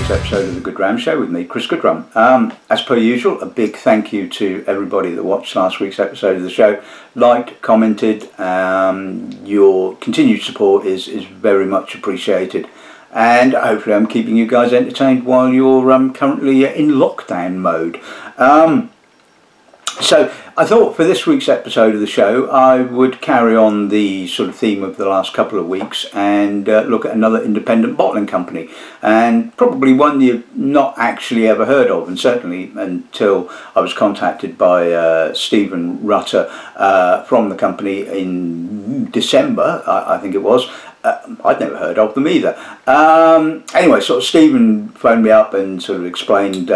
week's episode of the Goodrum Show with me, Chris Goodrum. As per usual, a big thank you to everybody that watched last week's episode of the show, liked, commented. Your continued support is very much appreciated, and hopefully I'm keeping you guys entertained while you're currently in lockdown mode. So I thought for this week's episode of the show I would carry on the sort of theme of the last couple of weeks and look at another independent bottling company, and probably one you've not actually ever heard of, and certainly until I was contacted by Stephen Rutter from the company in December, I think it was. I'd never heard of them either. Anyway, sort of Stephen phoned me up and sort of explained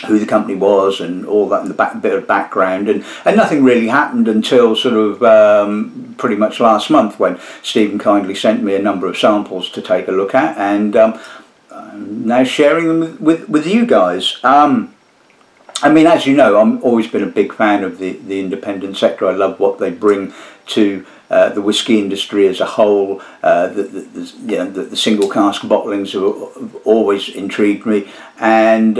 who the company was and all that, and the bit of background, and nothing really happened until sort of pretty much last month, when Stephen kindly sent me a number of samples to take a look at, and I'm now sharing them with you guys. I mean, as you know, I've always been a big fan of the independent sector. I love what they bring to the whisky industry as a whole. The single cask bottlings have always intrigued me, and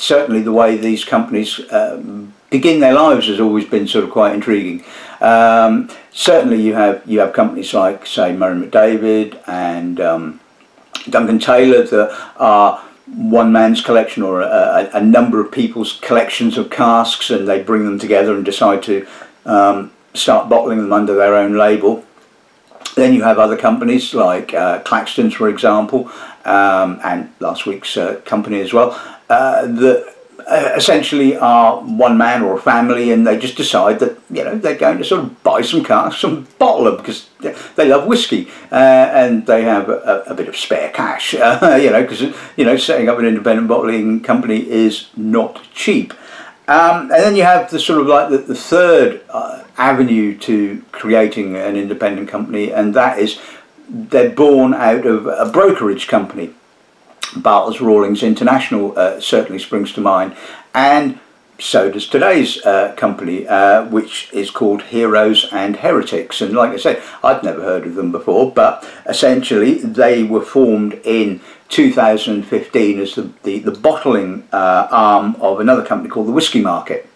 certainly the way these companies begin their lives has always been sort of quite intriguing. Certainly you have companies like, say, Murray McDavid and Duncan Taylor that are one man's collection, or a number of people's collections of casks, and they bring them together and decide to start bottling them under their own label. Then you have other companies like Claxton's, for example, and last week's company as well, that essentially are one man or a family, and they just decide that, you know, they're going to sort of buy some casks and bottle them because they love whiskey, and they have a bit of spare cash, you know, because, you know, setting up an independent bottling company is not cheap. And then you have the sort of like the third avenue to creating an independent company, and that is they're born out of a brokerage company. Bartles Rawlings International certainly springs to mind, and so does today's company, which is called Heroes and Heretics. And like I said, I'd never heard of them before, but essentially they were formed in 2015 as the bottling arm of another company called the Whisky Market.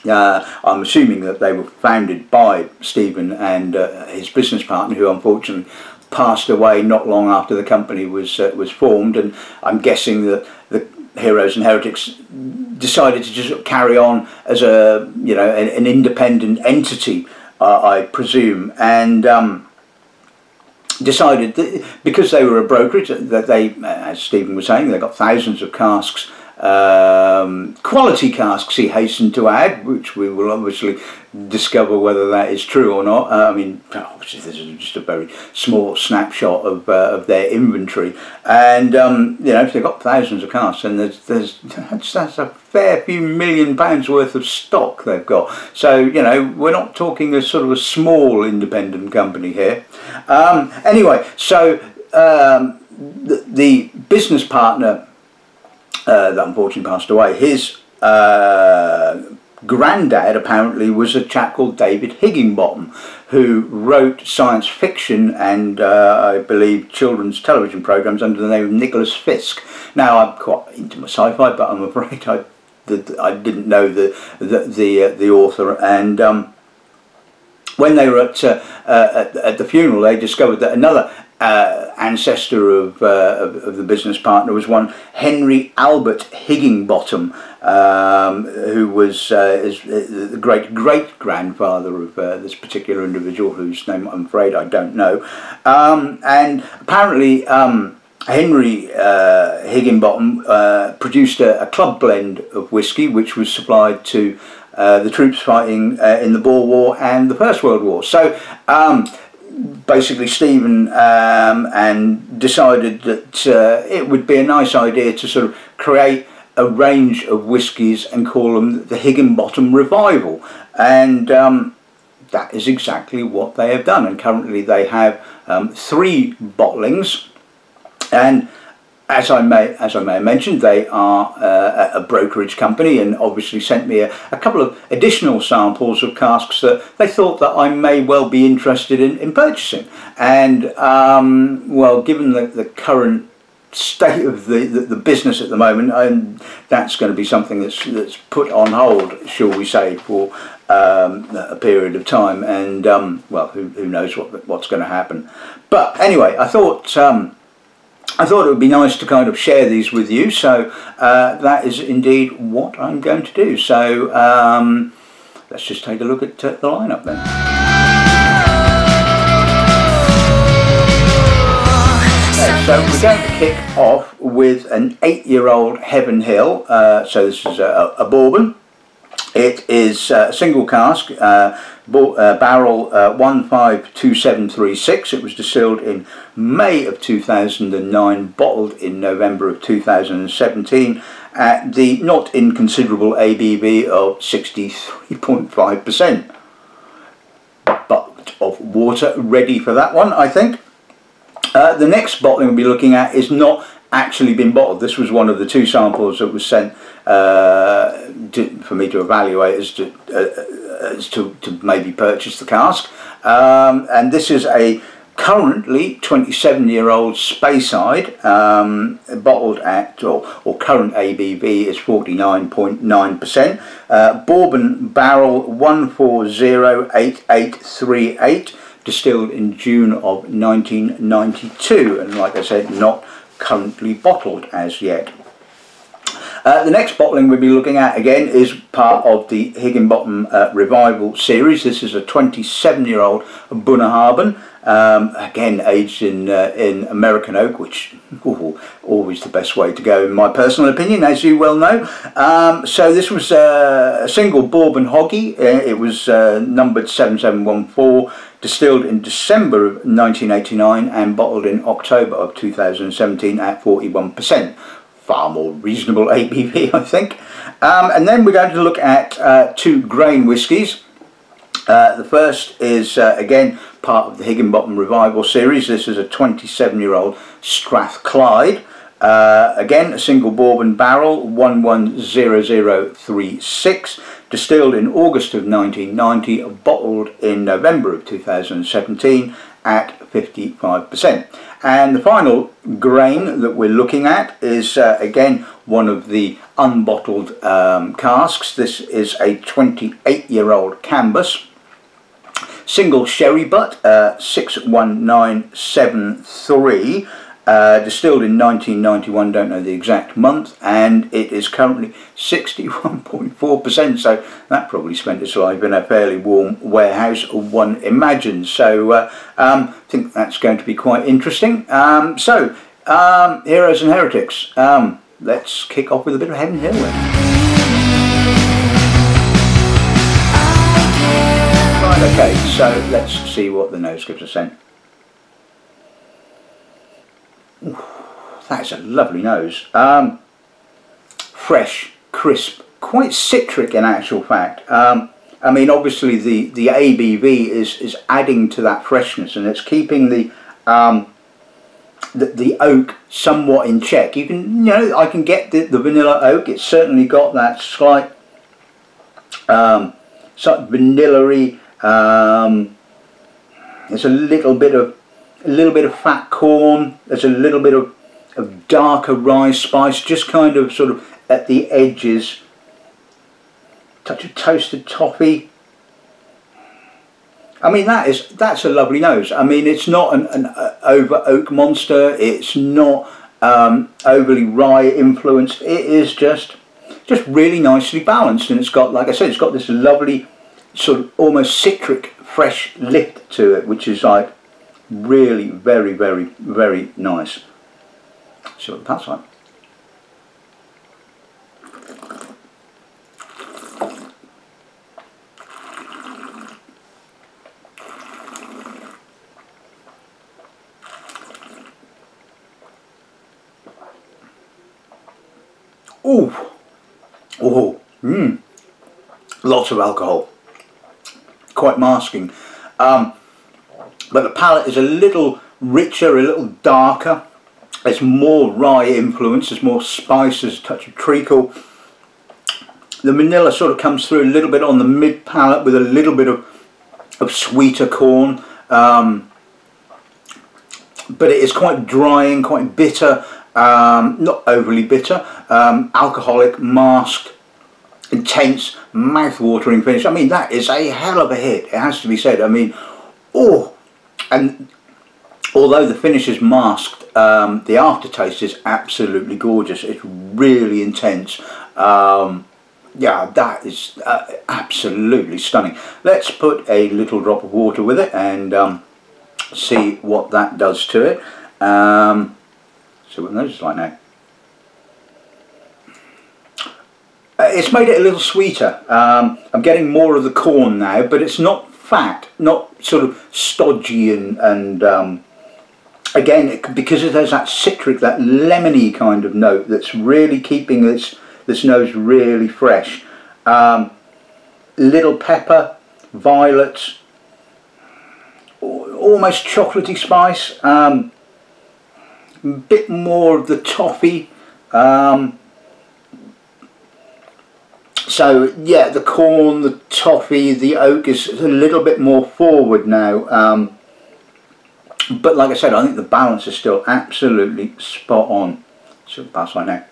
I'm assuming that they were founded by Stephen and his business partner, who unfortunately passed away not long after the company was formed, and I'm guessing that the Heroes and Heretics decided to just carry on as a, you know, an independent entity, I presume, and decided that because they were a brokerage, that they, as Stephen was saying, they got thousands of casks, quality casks, he hastened to add, which we will obviously discover whether that is true or not. I mean, obviously this is just a very small snapshot of their inventory, and you know, if they've got thousands of casks, and that's a fair few £1,000,000 worth of stock they've got. So, you know, we're not talking a sort of a small independent company here. Anyway, so the business partner that unfortunately passed away, his granddad apparently was a chap called David Higginbottom, who wrote science fiction and I believe children's television programs under the name of Nicholas Fisk. Now, I'm quite into my sci-fi, but I'm afraid I didn't know the author, and when they were at the funeral, they discovered that another ancestor of the business partner was one Henry Albert Higginbottom, who was the great-great-grandfather of this particular individual, whose name I'm afraid I don't know. And apparently Henry Higginbottom produced a club blend of whiskey, which was supplied to the troops fighting in the Boer War and the First World War. So basically Stephen and decided that it would be a nice idea to sort of create a range of whiskies and call them the Higginbottom Revival, and that is exactly what they have done. And currently they have 3 bottlings, and as I may have mentioned, they are a brokerage company, and obviously sent me a couple of additional samples of casks that they thought that I may well be interested in purchasing. And well, given the current state of the business at the moment, and that's going to be something that's put on hold, shall we say, for a period of time. And well, who knows what's going to happen. But anyway, I thought it would be nice to kind of share these with you, so that is indeed what I'm going to do. So let's just take a look at the lineup then. So we're going to kick off with an 8-year-old Heaven Hill. So this is a bourbon. It is a single cask, barrel 152736. It was distilled in May of 2009, bottled in November of 2017 at the not inconsiderable ABV of 63.5%. Bucket of water ready for that one, I think. The next bottling we'll be looking at is not actually been bottled. This was one of the 2 samples that was sent for me to evaluate as to maybe purchase the cask. And this is a currently 27-year-old Speyside, bottled at, or current ABV is 49.9%. Bourbon barrel 1408838. Distilled in June of 1992, and like I said, not currently bottled as yet. The next bottling we'll be looking at again is part of the Higginbottom Revival series. This is a 27-year-old Bunnahabhain, again aged in American oak, which always the best way to go in my personal opinion, as you well know. So this was a single bourbon hoggy. It was numbered 7714, distilled in December of 1989 and bottled in October of 2017 at 41%. Far more reasonable ABV, I think. And then we're going to look at 2 grain whiskies. The first is, again, part of the Higginbottom Revival series. This is a 27-year-old Strathclyde. Again, a single bourbon barrel, 110036. Distilled in August of 1990, bottled in November of 2017 at 55%. And the final grain that we're looking at is again one of the unbottled casks. This is a 28-year-old Cambus, single sherry butt, 61973. Distilled in 1991, don't know the exact month, and it is currently 61.4%, so that probably spent its life in a fairly warm warehouse, one imagines. So I think that's going to be quite interesting. So Heroes and Heretics, let's kick off with a bit of Heaven Hill then. Right, okay, so let's see what the nose gives us then. Ooh, that's a lovely nose. Fresh, crisp, quite citric in actual fact. I mean, obviously the ABV is adding to that freshness, and it's keeping the oak somewhat in check. You can, I can get the vanilla oak. It's certainly got that slight sort of vanilla-y. There's a little bit of fat corn. There's a little bit of darker rye spice, just kind of sort of at the edges. Touch of toasted toffee. I mean, that's a lovely nose. I mean, it's not an over oak monster. It's not overly rye influenced. It is just really nicely balanced, and it's got, like I said, it's got this lovely sort of almost citric fresh lift to it, which is like really very, very, very nice. See what that's like. Ooh, oh, lots of alcohol, quite masking. But the palate is a little richer, a little darker. There's more rye influence, there's more spice, there's a touch of treacle. The vanilla sort of comes through a little bit on the mid palate with a little bit of sweeter corn. But it is quite drying, quite bitter. not overly bitter, alcoholic, masked, intense, mouth-watering finish. I mean, that is a hell of a hit, it has to be said. I mean, oh, and although the finish is masked, the aftertaste is absolutely gorgeous. It's really intense. Yeah, that is absolutely stunning. Let's put a little drop of water with it and see what that does to it. See what the nose is like now. It's made it a little sweeter. I'm getting more of the corn now, but it's not fat, not sort of stodgy and again, because there's that citric, that lemony kind of note that's really keeping this nose really fresh. Little pepper, violets, almost chocolatey spice, bit more of the toffee. So yeah, the corn, the toffee, the oak is a little bit more forward now. But like I said, I think the balance is still absolutely spot on. So that's like now.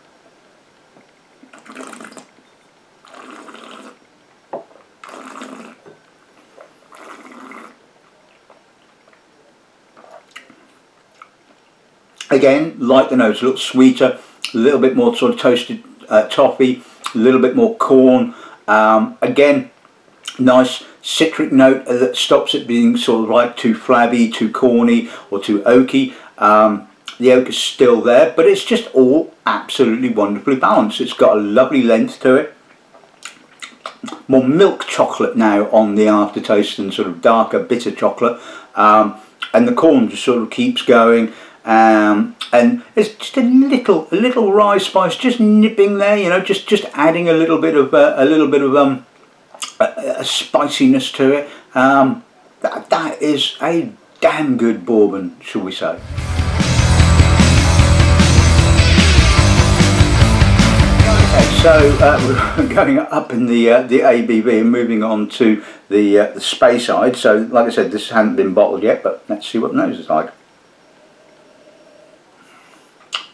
Again, like the nose, a little sweeter, a little bit more sort of toasted toffee, a little bit more corn. Again, nice citric note that stops it being sort of like too flabby, too corny or too oaky. The oak is still there, but it's just all absolutely wonderfully balanced. It's got a lovely length to it. More milk chocolate now on the aftertaste than sort of darker bitter chocolate. And the corn just sort of keeps going. And it's just a little rye spice just nipping there, you know, just adding a little bit of a spiciness to it. That is a damn good bourbon, shall we say. Okay, so we're going up in the ABV and moving on to the Speyside. So like I said, this hasn't been bottled yet, but let's see what the nose is like.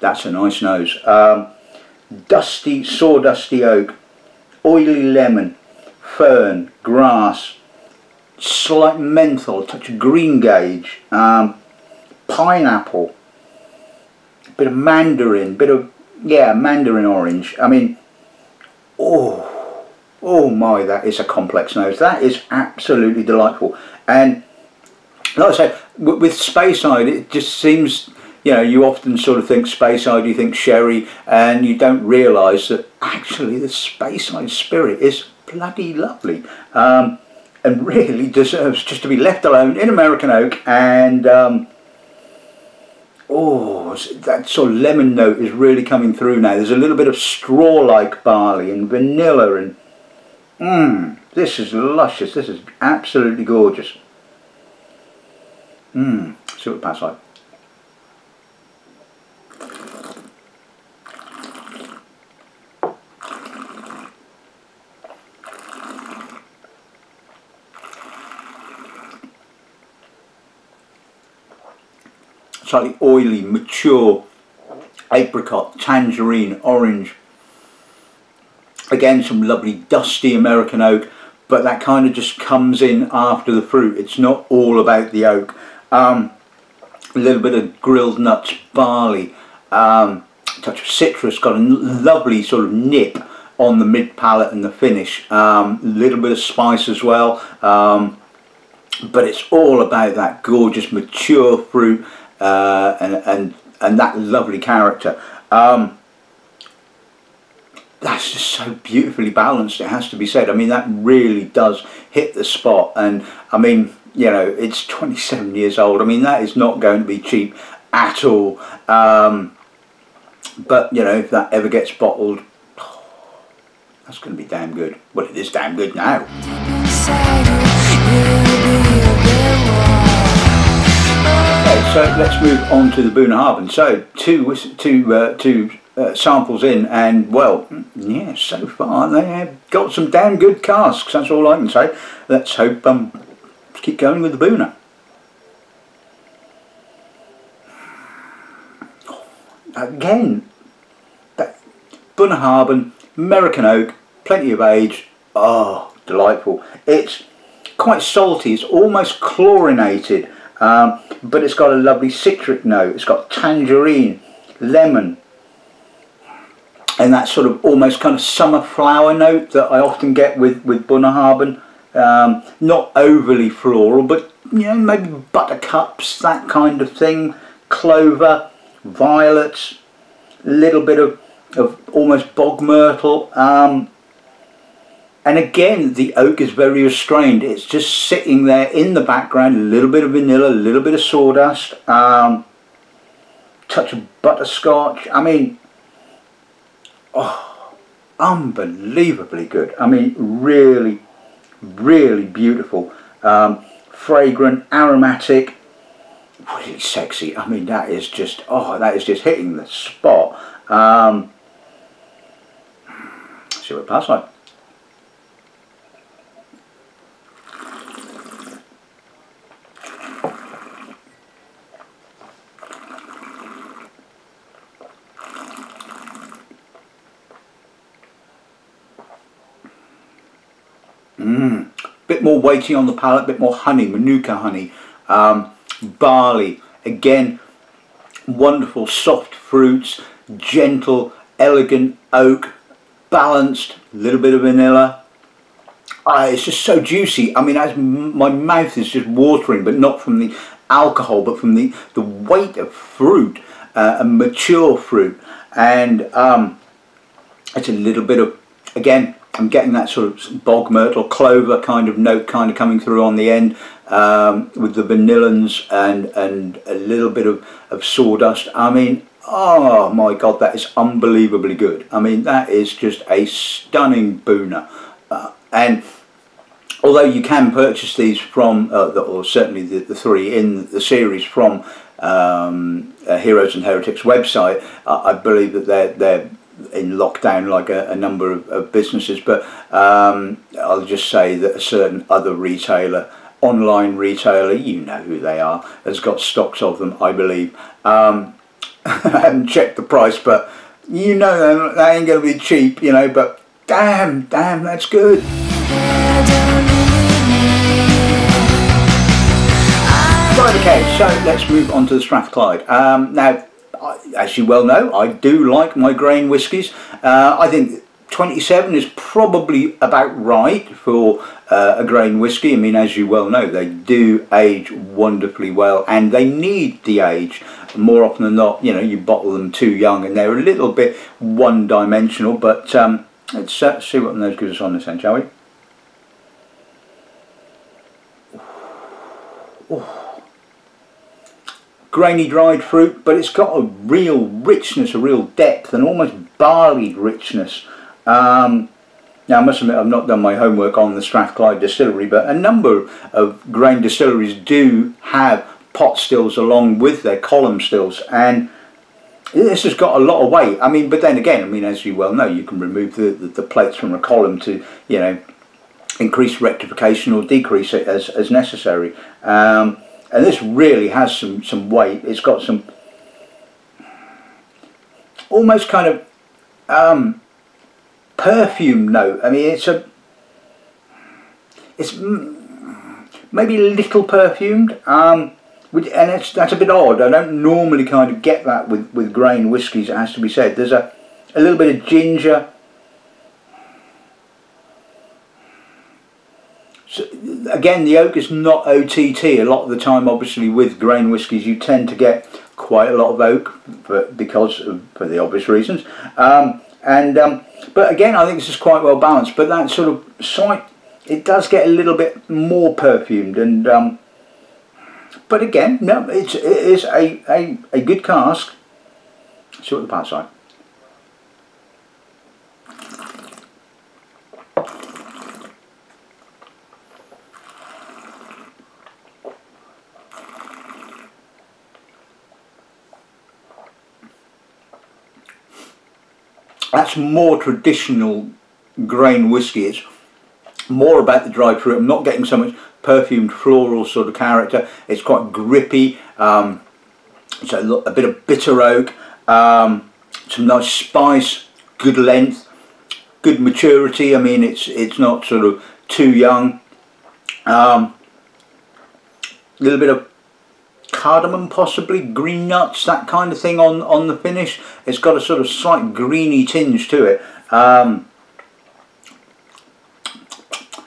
That's a nice nose. Dusty, sawdusty oak, oily lemon, fern, grass, slight menthol, a touch of green gage, pineapple, a bit of mandarin, mandarin orange. I mean, oh my, that is a complex nose. That is absolutely delightful. And like I say, with Speyside, it just seems, you know, you often sort of think Speyside, you think sherry, and you don't realise that actually the Speyside spirit is bloody lovely, and really deserves just to be left alone in American oak. And oh, that sort of lemon note is really coming through now. There's a little bit of straw-like barley and vanilla, and this is luscious. This is absolutely gorgeous. See what it passes like. Slightly oily, mature, apricot, tangerine, orange. Again, some lovely dusty American oak, but that kind of just comes in after the fruit. It's not all about the oak. A little bit of grilled nuts, barley, a touch of citrus, got a lovely sort of nip on the mid palate and the finish. A little bit of spice as well, but it's all about that gorgeous mature fruit. And that lovely character. That's just so beautifully balanced, it has to be said. I mean, that really does hit the spot. And I mean, you know, it's 27 years old. I mean, that is not going to be cheap at all. But you know, if that ever gets bottled, that's going to be damn good. Well, it is damn good now. So let's move on to the Bunnahabhain. So two samples in, and well, yeah, so far they have got some damn good casks. That's all I can say. Let's hope let's keep going with the Bunna. again, that Bunnahabhain, American oak, plenty of age. Oh, delightful. It's quite salty, it's almost chlorinated, but it's got a lovely citric note. It's got tangerine, lemon, and that sort of almost kind of summer flower note that I often get with Bunnahabhain. Not overly floral, but you know, maybe buttercups, that kind of thing. Clover, violets, a little bit of almost bog myrtle. And again, the oak is very restrained. It's just sitting there in the background. A little bit of vanilla, a little bit of sawdust, touch of butterscotch. I mean, oh, unbelievably good. I mean, really, really beautiful. Fragrant, aromatic, really sexy. I mean, that is just, oh, that is just hitting the spot. See what it passes like. Bit more weighty on the palate, bit more honey, manuka honey, barley. Again, wonderful soft fruits, gentle, elegant oak, balanced, a little bit of vanilla. It's just so juicy. I mean, my mouth is just watering, but not from the alcohol, but from the weight of fruit, and mature fruit. And it's a little bit of, again, I'm getting that sort of bog myrtle, clover kind of note kind of coming through on the end, with the vanillins and a little bit of sawdust. I mean, oh my God, that is unbelievably good. I mean, that is just a stunning booner. And although you can purchase these from, or certainly the three in the series from Heroes and Heretics website, I believe that they're in lockdown like a number of businesses, but I'll just say that a certain other retailer, online retailer, you know who they are, has got stocks of them, I believe. I haven't checked the price, but you know they ain't going to be cheap, you know, but damn, that's good. Right, okay, so let's move on to the Strathclyde. Now, as you well know, I do like my grain whiskies. I think 27 is probably about right for a grain whisky. I mean, as you well know, they do age wonderfully well, and they need the age. More often than not, you know, you bottle them too young and they're a little bit one-dimensional, but let's see what those gives us on this end, shall we? Oh. Grainy dried fruit, but it's got a real richness, a real depth, and almost barley richness. Now I must admit I've not done my homework on the Strathclyde distillery, but a number of grain distilleries do have pot stills along with their column stills, and this has got a lot of weight. I mean, but then again, I mean, as you well know, you can remove the plates from a column to, you know, increase rectification or decrease it as necessary. And this really has some weight. It's got some almost kind of perfume note. I mean, it's maybe a little perfumed, and that's a bit odd. I don't normally kind of get that with grain whiskies, it has to be said. There's a little bit of ginger. So, again, the oak is not OTT. A lot of the time, obviously, with grain whiskies, you tend to get quite a lot of oak for the obvious reasons. But again, I think this is quite well balanced. But that sort of slight, it does get a little bit more perfumed. And but again, no, it is a good cask. See what the parts like. That's more traditional grain whiskey. It's more about the dried fruit. I'm not getting so much perfumed floral sort of character. It's quite grippy. So a bit of bitter oak. Some nice spice, good length, good maturity. I mean, it's not sort of too young. Little bit of cardamom, possibly green nuts, that kind of thing on the finish. It's got a sort of slight greeny tinge to it.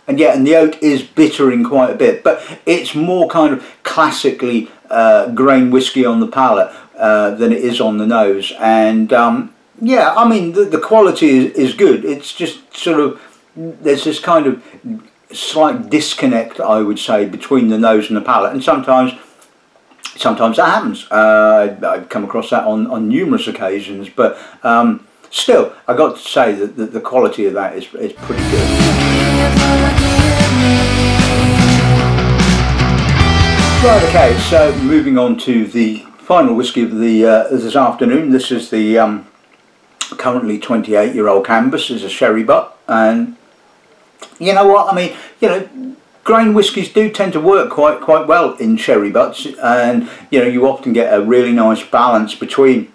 And yeah, and the oak is bittering quite a bit, but it's more kind of classically grain whisky on the palate than it is on the nose. And yeah, I mean, the quality is good. It's just sort of, there's this kind of slight disconnect, I would say, between the nose and the palate, and sometimes that happens. I've come across that on numerous occasions, but still, I got to say that the quality of that is pretty good. Right, okay, so moving on to the final whisky of the this afternoon. This is the currently 28-year-old Cambus. Is a sherry butt, and you know what I mean. You know, grain whiskies do tend to work quite well in sherry butts, and you know, you often get a really nice balance between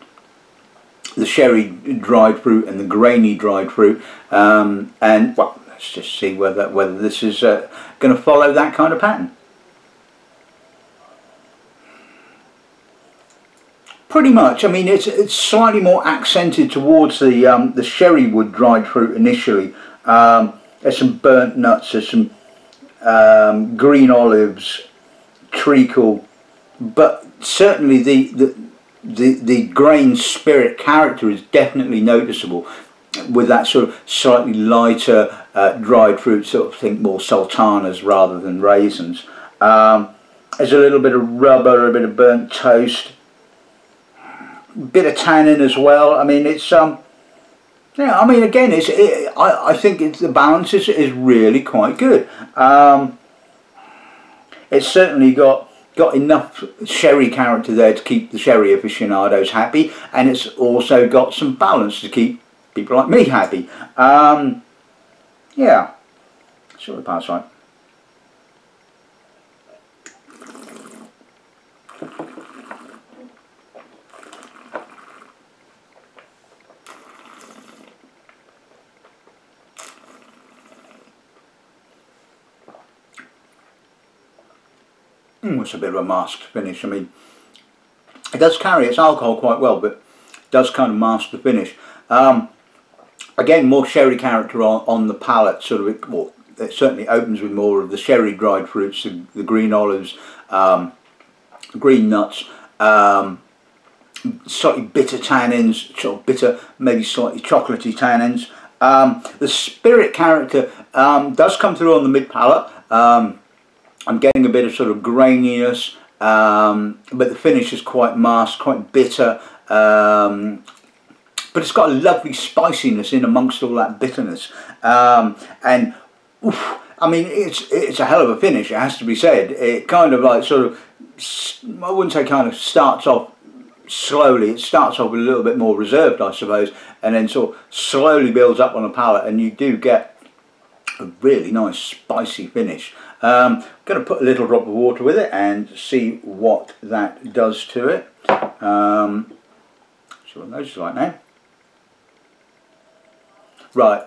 the sherry dried fruit and the grainy dried fruit. And well, let's just see whether this is going to follow that kind of pattern. Pretty much. I mean, it's slightly more accented towards the sherry wood dried fruit initially. There's some burnt nuts. There's some green olives, treacle, but certainly the grain spirit character is definitely noticeable, with that sort of slightly lighter dried fruit, sort of think more sultanas rather than raisins. There's a little bit of rubber, a bit of burnt toast, bit of tannin as well. I mean, it's yeah, I mean, again, I think the balance is really quite good. It's certainly got enough sherry character there to keep the sherry aficionados happy, and it's also got some balance to keep people like me happy. Yeah, see what the palate like. It's a bit of a masked finish. I mean, it does carry its alcohol quite well, but it does kind of mask the finish. Again, more sherry character on the palate. Sort of, well, it certainly opens with more of the sherry dried fruits, the green olives, green nuts, slightly bitter tannins, sort of bitter, maybe slightly chocolatey tannins. The spirit character does come through on the mid palate. I'm getting a bit of sort of graininess, but the finish is quite masked, quite bitter, but it's got a lovely spiciness in amongst all that bitterness, and oof, I mean, it's a hell of a finish, it has to be said. It kind of like sort of, I wouldn't say kind of starts off slowly. It starts off a little bit more reserved, I suppose, and then sort of slowly builds up on the palate, and you do get a really nice spicy finish. I'm going to put a little drop of water with it and see what that does to it. See what those is like now. Right,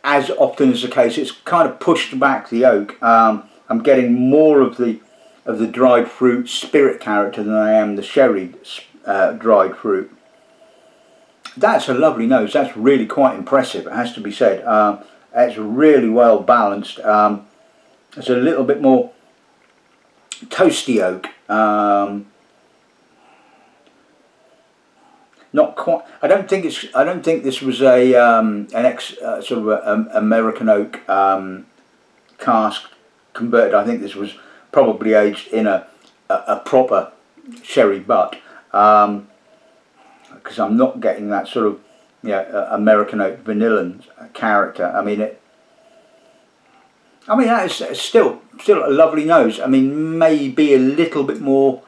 as often is the case, it's kind of pushed back the oak. I'm getting more of the dried fruit spirit character than I am the sherry dried fruit. That's a lovely nose. That's really quite impressive, it has to be said. It's really well balanced. It's a little bit more toasty oak. Not quite. I don't think this was a sort of a American oak cask converted. I think this was probably aged in a proper sherry butt, because I'm not getting that sort of, yeah, American oak vanilla character. I mean, that is still a lovely nose. I mean, maybe a little bit more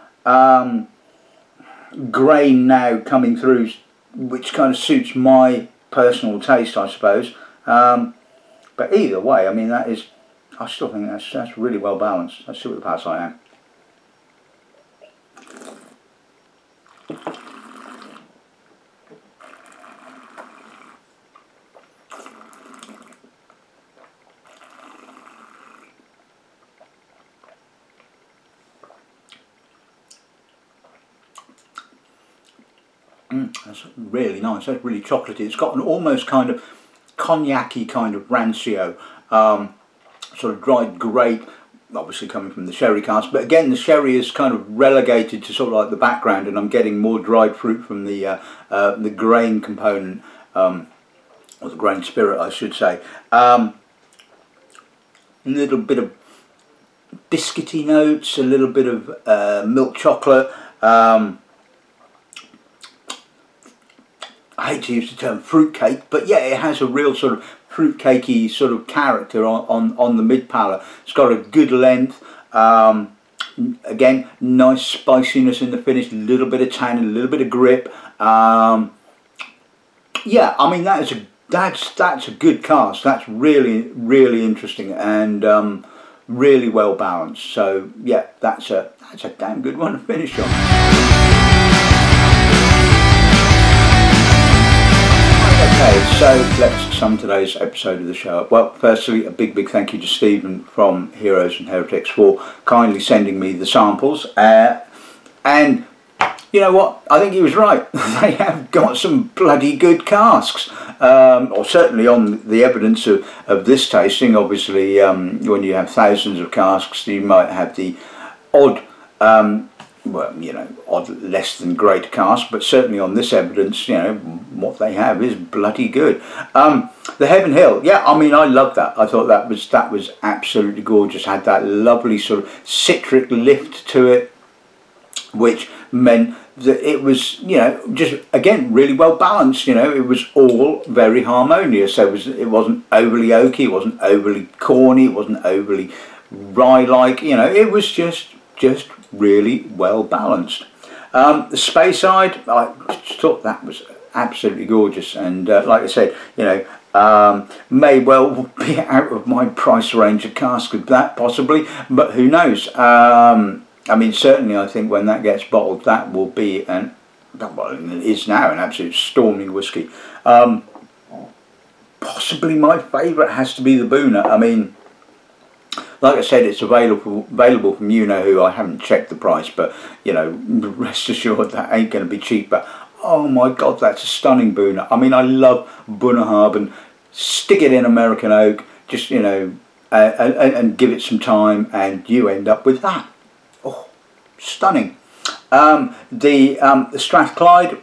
grain now coming through, which kind of suits my personal taste, I suppose. But either way, I mean, I still think that's really well balanced. Let's see what the palate like now. That's really nice. That's really chocolatey. It's got an almost kind of cognac-y kind of rancio, sort of dried grape, obviously coming from the sherry cask. But again, the sherry is kind of relegated to sort of like the background, and I'm getting more dried fruit from the grain component, or the grain spirit, I should say. A little bit of biscuity notes, a little bit of milk chocolate. I hate to use the term fruitcake, but yeah, it has a real sort of fruitcakey sort of character on the mid palate. It's got a good length. Again, nice spiciness in the finish, a little bit of tannin, a little bit of grip. Yeah, I mean that's a good cask. That's really interesting and really well balanced. So yeah, that's a damn good one to finish on. Okay, so let's sum today's episode of the show up. Well, firstly, a big thank you to Stephen from Heroes Heretics for kindly sending me the samples. And you know what? I think he was right. They have got some bloody good casks. Or certainly on the evidence of this tasting. Obviously, when you have thousands of casks, you might have the odd well, you know, odd, less than great cask, but certainly on this evidence, you know, what they have is bloody good. The Heaven Hill, yeah, I mean, I love that. I thought that was absolutely gorgeous. Had that lovely sort of citric lift to it, which meant that it was, you know, just again really well balanced. You know, it was all very harmonious. So it wasn't overly oaky, it wasn't overly corny, it wasn't overly rye-like. You know, it was just really well balanced. The Speyside, I thought that was absolutely gorgeous, and like I said, you know, may well be out of my price range of cask with that possibly, but who knows. I mean, certainly I think when that gets bottled, that will be well, it is now an absolute storming whisky. Possibly my favourite has to be the Bunnahabhain. I mean, like I said, it's available from you know who. I haven't checked the price, but you know, rest assured that ain't going to be cheap. But oh my God, that's a stunning Bunnahabhain. I mean, I love Bunnahabhain. Stick it in American oak, just you know, and give it some time, and you end up with that. Oh, stunning. The Strathclyde,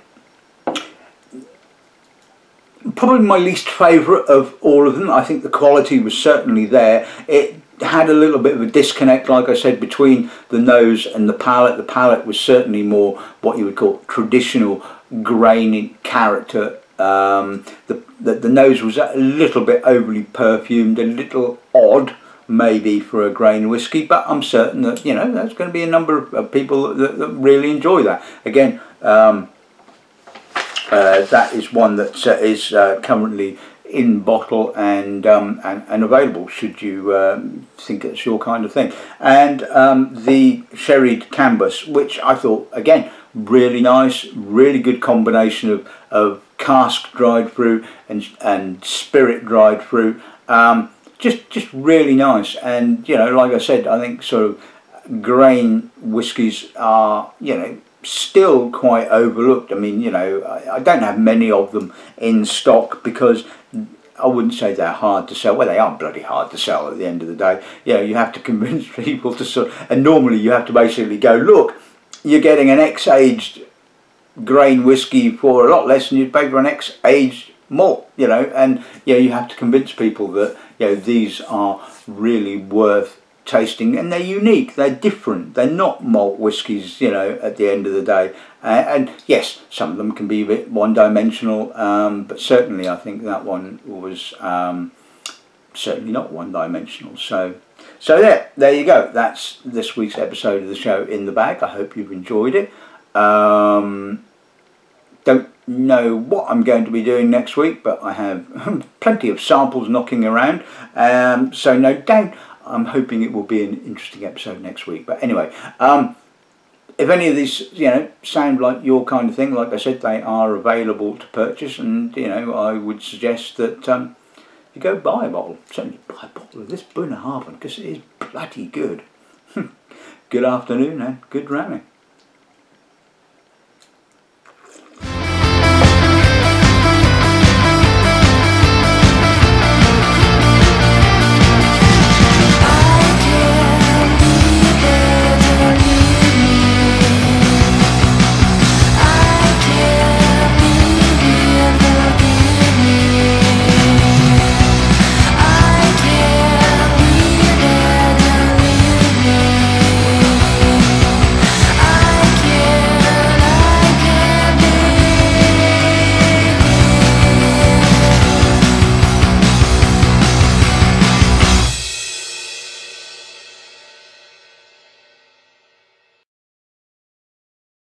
probably my least favourite of all of them. I think the quality was certainly there. It had a little bit of a disconnect, like I said, between the nose and the palate. The palate was certainly more what you would call traditional grainy character. The nose was a little bit overly perfumed, a little odd maybe for a grain whisky, but I'm certain that, you know, there's going to be a number of people that really enjoy that. Again, that is one that is currently in bottle and available should you think it's your kind of thing. And the sherried Cambus, which I thought again really nice, really good combination of cask dried fruit and spirit dried fruit. Just really nice. And you know, like I said, I think sort of grain whiskies are, you know, still quite overlooked. I mean, you know, I don't have many of them in stock because I wouldn't say they're hard to sell. Well, they are bloody hard to sell at the end of the day. You know, you have to convince people to sort of, and normally you have to basically go, look, you're getting an X-aged grain whiskey for a lot less than you'd pay for an X-aged malt, you know, and you know, you have to convince people that, you know, these are really worth tasting, and they're unique, they're different, they're not malt whiskies, you know, at the end of the day. And yes, some of them can be a bit one-dimensional, but certainly I think that one was certainly not one-dimensional. So there you go. That's this week's episode of the show in the bag. I hope you've enjoyed it. Don't know what I'm going to be doing next week, but I have plenty of samples knocking around, so no doubt I'm hoping it will be an interesting episode next week. But anyway, if any of these, you know, sound like your kind of thing, like I said, they are available to purchase, and you know, I would suggest that you go buy a bottle. Certainly buy a bottle of this Bunnahabhain because it is bloody good. Good afternoon and good ramming.